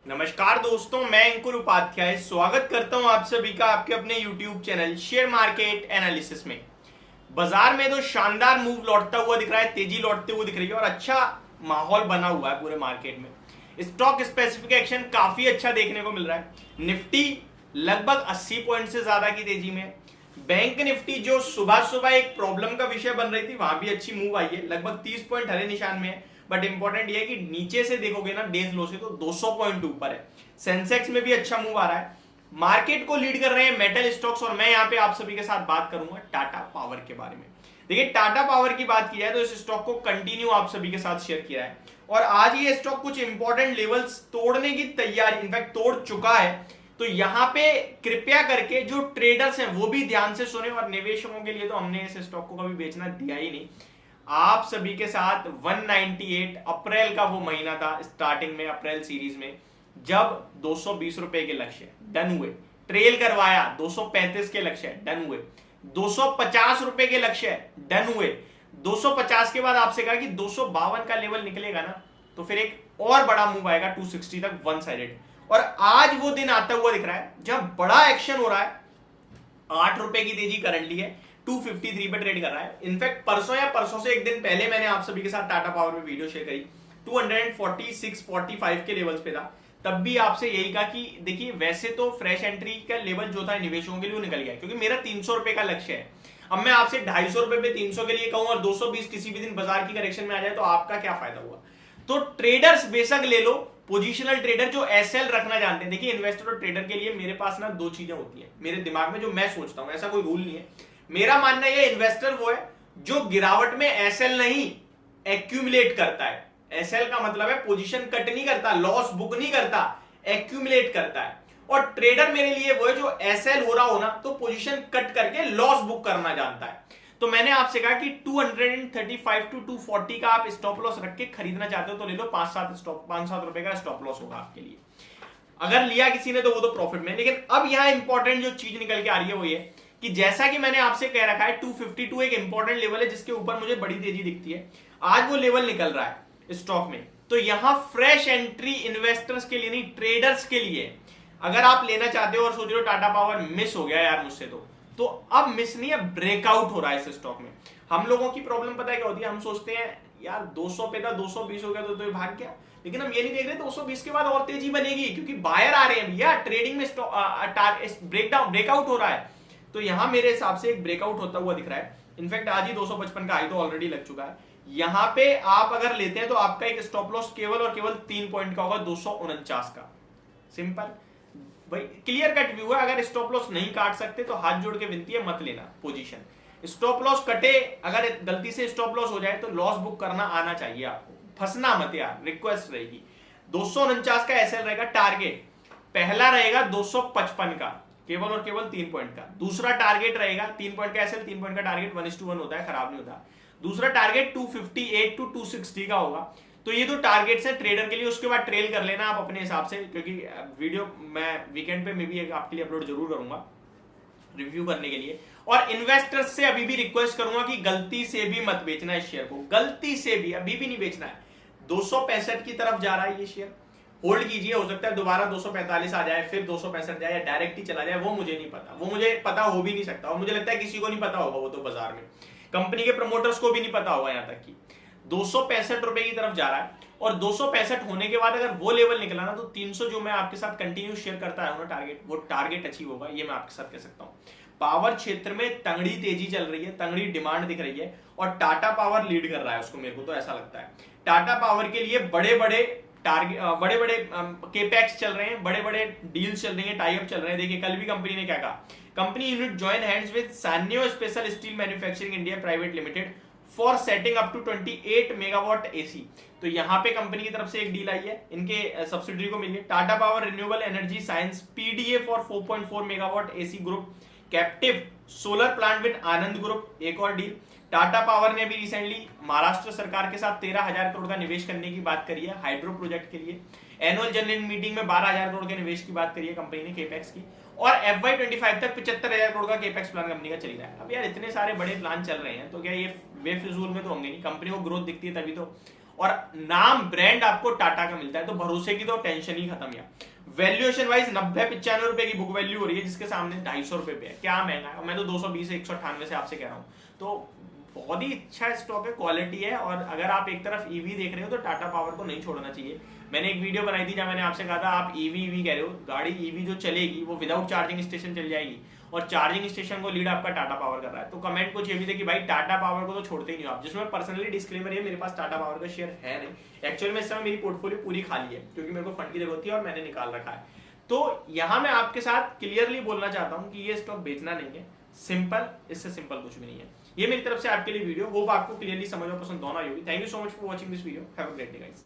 नमस्कार दोस्तों, मैं अंकुर उपाध्याय स्वागत करता हूं आप सभी का आपके अपने YouTube channel share market analysis में। बाजार में तो शानदार मूव लौटता हुआ दिख रहा है, तेजी लौटते हुए दिख रही है और अच्छा माहौल बना हुआ है पूरे मार्केट में। स्टॉक स्पेसिफिक एक्शन काफी अच्छा देखने को मिल रहा है। निफ्टी लगभग 80 पॉइंट से ज्यादा की तेजी में। बैंक निफ्टी जो सुबह सुबह एक प्रॉब्लम का विषय बन रही थी, वहां भी अच्छी मूव आई है, लगभग 30 पॉइंट हरे निशान में है। बट इंपॉर्टेंट ये है कि नीचे से देखोगे ना डेज लो से तो 200 पॉइंट ऊपर है। सेंसेक्स में भी अच्छा मूव आ रहा है। मार्केट को लीड कर रहे हैं मेटल स्टॉक्स और मैं यहाँ पे आप सभी के साथ बात करूंगा टाटा पावर के बारे में। देखिए, टाटा पावर की बात की है तो इस स्टॉक को कंटिन्यू आप सभी के साथ शेयर किया है और आज ये स्टॉक कुछ इंपॉर्टेंट लेवल्स तोड़ने की तैयारी, इनफैक्ट तोड़ चुका है। तो यहाँ पे कृपया करके जो ट्रेडर्स हैं वो भी ध्यान से सुने और निवेशकों के लिए तो हमने इस स्टॉक को कभी बेचना दिया ही नहीं। आप सभी के साथ 198 अप्रैल का वो महीना था, स्टार्टिंग में अप्रैल सीरीज में, जब 220 रुपए के लक्ष्य डन हुए, ट्रेल करवाया 235 के लक्ष्य डन हुए, 250 रुपए के लक्ष्य डन हुए। 250 के बाद आपसे कहा कि 252 का लेवल निकलेगा ना तो फिर एक और बड़ा मूव आएगा 260 तक वन साइडेड। और आज वो दिन आता हुआ दिख रहा है जब बड़ा एक्शन हो रहा है। 8 रुपए की तेजी करंटली है, 253 पे ट्रेड कर रहा है। इनफैक्ट परसों या परसों से एक दिन पहले मैंने आप सभी के साथ टाटा पावर में वीडियो शेयर करी, 246-45 के लेवल्स पे था। तब भी आपसे यही कहा कि देखिए, वैसे तो फ्रेश एंट्री का लेवल जो था निवेशकों के लिए वो निकल गया क्योंकि मेरा 300 रुपए का लक्ष्य है। अब मैं आपसे 250 रुपए पे 300 के लिए कहूं और 220 किसी भी दिन बाजार की करेक्शन में आ जाए तो आपका क्या फायदा हुआ। तो ट्रेडर्स बेशक ले लो, पोजिशनल ट्रेडर जो एसएल रखना जानते हैं। देखिए, इन्वेस्टर और ट्रेडर के लिए मेरे पास ना दो चीजें होती हैं मेरे दिमाग में, जो मैं सोचता हूं, ऐसा कोई रूल नहीं है। मेरा मानना यह, इन्वेस्टर वो है जो गिरावट में एसएल नहीं एक्यूमुलेट करता है। एसएल का मतलब है पोजीशन कट नहीं करता, लॉस बुक नहीं करता, एक्यूमुलेट करता है। और ट्रेडर मेरे लिए वो है जो एसएल हो रहा हो ना तो पोजीशन कट करके लॉस बुक करना जानता है। तो मैंने आपसे कहा कि 235 to 240 का आप स्टॉप लॉस रख के खरीदना चाहते हो तो ले लो। 5-7 रुपए का स्टॉप लॉस होगा आपके लिए। अगर लिया किसी ने तो वो तो प्रॉफिट में। लेकिन अब यहां इंपॉर्टेंट जो चीज निकल के आ रही है वो ये कि जैसा कि मैंने आपसे कह रखा है 252 एक इंपॉर्टेंट लेवल है जिसके ऊपर मुझे बड़ी तेजी दिखती है। आज वो लेवल निकल रहा है स्टॉक में। तो यहां फ्रेश एंट्री इन्वेस्टर्स के लिए नहीं, ट्रेडर्स के लिए। अगर आप लेना चाहते हो और सोच रहे हो टाटा पावर मिस हो गया यार मुझसे, तो अब मिस नहीं है, ब्रेकआउट हो रहा है इस स्टॉक में। हम लोगों की प्रॉब्लम पता है क्या होती है, हम सोचते हैं यार 200 पे था, 220 हो गया तो ये भाग गया। लेकिन हम ये नहीं देख रहे 220 के बाद और तेजी बनेगी क्योंकि बायर आ रहे हैं भैया, ट्रेडिंग में ब्रेकआउट हो रहा है। तो यहां मेरे हिसाब से एक ब्रेकआउट होता हुआ दिख रहा है। इनफैक्ट आज ही 255 का हाई तो ऑलरेडी लग चुका है। यहां पे आप अगर लेते हैं तो आपका एक स्टॉप लॉस केवल और केवल 3 पॉइंट का होगा, 249 का। सिंपल भाई, क्लियर कट व्यू है। अगर स्टॉप लॉस नहीं काट सकते तो हाथ जोड़ के विनती है, मत लेना पोजीशन। स्टॉप लॉस कटे, अगर गलती से स्टॉप लॉस हो जाए तो लॉस बुक करना आना चाहिए आपको, फंसना मत यार, रिक्वेस्ट रहेगी। 249 का एसएल रहेगा टारगेट। पहला रहेगा 255 का, केवल और केवल 3 पॉइंट का। दूसरा टारगेट रहेगा 3 पॉइंट का एसएल, 3 पॉइंट का टारगेट 1:1 होता है, खराब नहीं होता। दूसरा टारगेट 258 to 260 का होगा। तो ये तो टारगेट्स है ट्रेडर के लिए। उसके बाद ट्रेल कर लेना आप अपने हिसाब से, क्योंकि वीडियो मैं वीकेंड पे भी आपके लिए अपलोड जरूर करूंगा रिव्यू करने के लिए। और इन्वेस्टर्स से अभी भी रिक्वेस्ट करूंगा कि गलती से भी मत बेचना इस शेयर को, गलती से भी अभी भी नहीं बेचना है। 265 की तरफ जा रहा है ये शेयर, होल्ड कीजिए। हो सकता है दोबारा 245 आ जाए, फिर 265 जाए या डायरेक्ट ही चला जाए, वो मुझे नहीं पता, वो मुझे पता हो भी नहीं सकता। और मुझे लगता है किसी को नहीं पता होगा, वो तो बाजार में कंपनी के प्रमोटर्स को भी नहीं पता होगा। यहां तक कि 265 रुपए की तरफ जा रहा है और 265 होने के बाद अगर वो लेवल निकला ना तो 300 जो मैं आपके साथ कंटिन्यू शेयर करता है ना टारगेट, वो टारगेट अचीव होगा, ये मैं आपके साथ कह सकता हूं। पावर क्षेत्र में तंगड़ी तेजी चल रही है, तंगड़ी डिमांड दिख रही है और टाटा पावर लीड कर रहा है उसको, मेरे को तो ऐसा लगता है। टाटा पावर के लिए बड़े बड़े टारगेट, बड़े बड़े केपैक्स चल रहे हैं, बड़े बड़े डील्स चल रही हैं, टाई अप चल रहे हैं। देखिए, कल भी कंपनी ने क्या कहा, company unit join hands with Sanyo special steel manufacturing India private limited for setting up to 28 megawatt AC. तो यहां पे कंपनी की तरफ से एक डील आई है, इनके सब्सिडरी को मिली है। Tata power renewable energy science PDA for 4.4 megawatt AC group captive solar plant with Anand group, एक और डील। टाटा पावर ने भी रिसेंटली महाराष्ट्र सरकार के साथ 13,000 करोड़ का निवेश करने की बात करी है हाइड्रो प्रोजेक्ट के लिए। एनुअल जनरल मीटिंग में 12,000 करोड़ के निवेश की बात करी है कंपनी ने केपेक्स की। और FY25 तक 75,000 करोड़ का केपेक्स प्लान कंपनी का चल रहा है। अब यार इतने सारे बड़े प्लान चल रहे हैं तो क्या ये बेफिजूल में तो होंगे नहीं, कंपनी को ग्रोथ दिखती है तभी तो। और नाम ब्रांड आपको टाटा का मिलता है, तो भरोसे की तो टेंशन ही खत्म। यार वैल्यूएशन वाइज 90-95 रुपए की बुक वैल्यू हो रही है, जिसके सामने 250 रुपए पे है, क्या महंगा है। मैं तो 220 198 से आपसे कह रहा हूँ, तो बहुत ही अच्छा स्टॉक है, क्वालिटी है। और अगर आप एक तरफ ईवी देख रहे हो तो टाटा पावर को नहीं छोड़ना चाहिए। मैंने एक वीडियो बनाई थी जहां मैंने आपसे कहा था आप ईवी कह रहे हो, गाड़ी ईवी जो चलेगी वो विदाउट चार्जिंग स्टेशन चल जाएगी, और चार्जिंग स्टेशन को लीड आपका टाटा पावर कर रहा है। तो कमेंट कुछ ये भी थे कि भाई टाटा पावर को तो छोड़ते ही नहीं आप, जिसमें पर्सनली डिस्क्लेमर है मेरे पास टाटा पावर का शेयर है नहीं। एक्चुअल में इस समय मेरी पोर्टफोलियो पूरी खाली है, क्योंकि मेरे को फंड की जरूरत थी और मैंने निकाल रखा है। तो यहां मैं आपके साथ क्लियरली बोलना चाहता हूं कि ये स्टॉक बेचना नहीं है, सिंपल, इससे सिंपल कुछ भी नहीं है। ये मेरी तरफ से आपके लिए वीडियो, होप आपको क्लियरली समझ और पसंद दोनों होगी। Thank you so much for watching this video, have a great day guys.